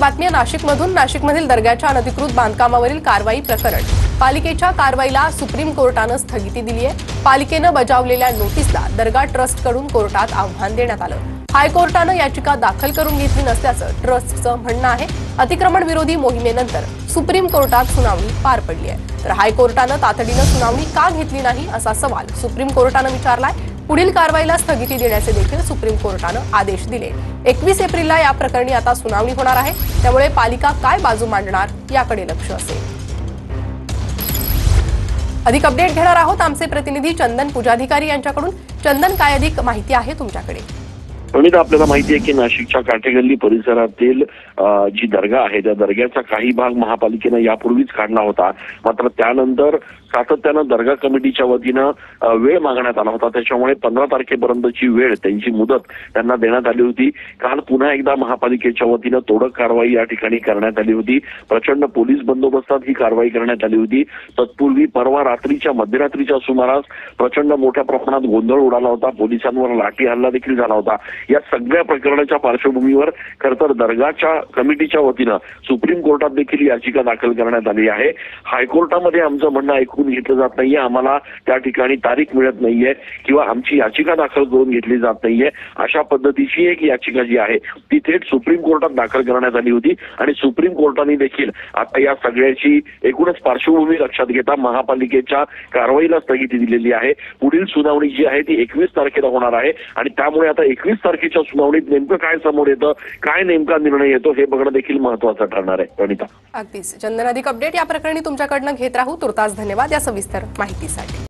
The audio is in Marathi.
बातमी नाशिकमधून। नाशिकमधील दर्ग्याच्या अनधिकृत बांधकामावरील कारवाई प्रकरण। पालिकेच्या कारवाईला सुप्रीम कोर्टानं स्थगिती दिली आहे। पालिकेनं बजावलेल्या नोटीसला दर्गा ट्रस्टकडून कोर्टात आव्हान देण्यात आलं। हायकोर्टानं याचिका दाखल करून घेतली नसल्याचं ट्रस्टचं म्हणणं आहे। अतिक्रमण विरोधी मोहिमेनंतर सुप्रीम कोर्टात सुनावणी पार पडली आहे, तर हायकोर्टानं तातडीनं सुनावणी का घेतली नाही असा सवाल सुप्रीम कोर्टानं विचारलाय। पुढील कारवाईला स्थगिती देण्याचे देखील सुप्रीम कोर्टानं आदेश दिले। 21 एप्रिलला या प्रकरणी आता सुनावणी होणार आहे, त्यामुळे पालिका काय बाजू मांडणार याकडे लक्ष असेल। अधिक अपडेट घेणार आहोत आमचे प्रतिनिधी चंदन पुजाधिकारी यांच्याकडून। चंदन, काय अधिक माहिती आहे तुमच्याकडे? प्रणिता, आपल्याला माहिती आहे की नाशिकच्या काठेगल्ली परिसरातील जी दर्गा आहे त्या दर्ग्याचा काही भाग महापालिकेनं यापूर्वीच काढला होता, मात्र त्यानंतर सातत्यानं दर्गा कमिटीच्या वतीनं वेळ मागण्यात आला होता। त्याच्यामुळे 15 तारखेपर्यंतची वेळ, त्यांची मुदत त्यांना देण्यात आली होती। काल पुन्हा एकदा महापालिकेच्या वतीनं तोडक कारवाई या ठिकाणी करण्यात आली होती। प्रचंड पोलीस बंदोबस्तात ही कारवाई करण्यात आली होती। तत्पूर्वी परवा रात्रीच्या मध्यरात्रीच्या सुमारास प्रचंड मोठ्या प्रमाणात गोंधळ उडाला होता। पोलिसांवर लाठी हल्ला देखील झाला होता। या सगळ्या प्रकरणाच्या पार्श्वभूमीवर खरंतर दर्गाच्या कमिटीच्या वतीनं सुप्रीम कोर्टात देखील याचिका दाखल करण्यात आली आहे। हायकोर्टामध्ये आमचं म्हणणं ऐकून घेतलं जात नाहीये, आम्हाला त्या ठिकाणी तारीख मिळत नाहीये किंवा आमची याचिका दाखल करून घेतली जात नाहीये, अशा पद्धतीची एक याचिका जी आहे ती थेट सुप्रीम कोर्टात दाखल करण्यात आली होती। आणि सुप्रीम कोर्टाने देखील आता या सगळ्याची एकूणच पार्श्वभूमी लक्षात घेता महापालिकेच्या कारवाईला स्थगिती दिलेली आहे। पुढील सुनावणी जी आहे ती 21 तारखेला होणार आहे आणि त्यामुळे आता 21 तारखेच्या सुनावणीत नेमकं काय समोर येतं, काय नेमका निर्णय येतो हे बघणं देखील महत्त्वाचं ठरणार आहे। प्रणिता, अगदीच चंदन, अधिक अपडेट या प्रकरणी तुमच्याकडनं घेत राहू। तुर्तास धन्यवाद या सविस्तर माहितीसाठी।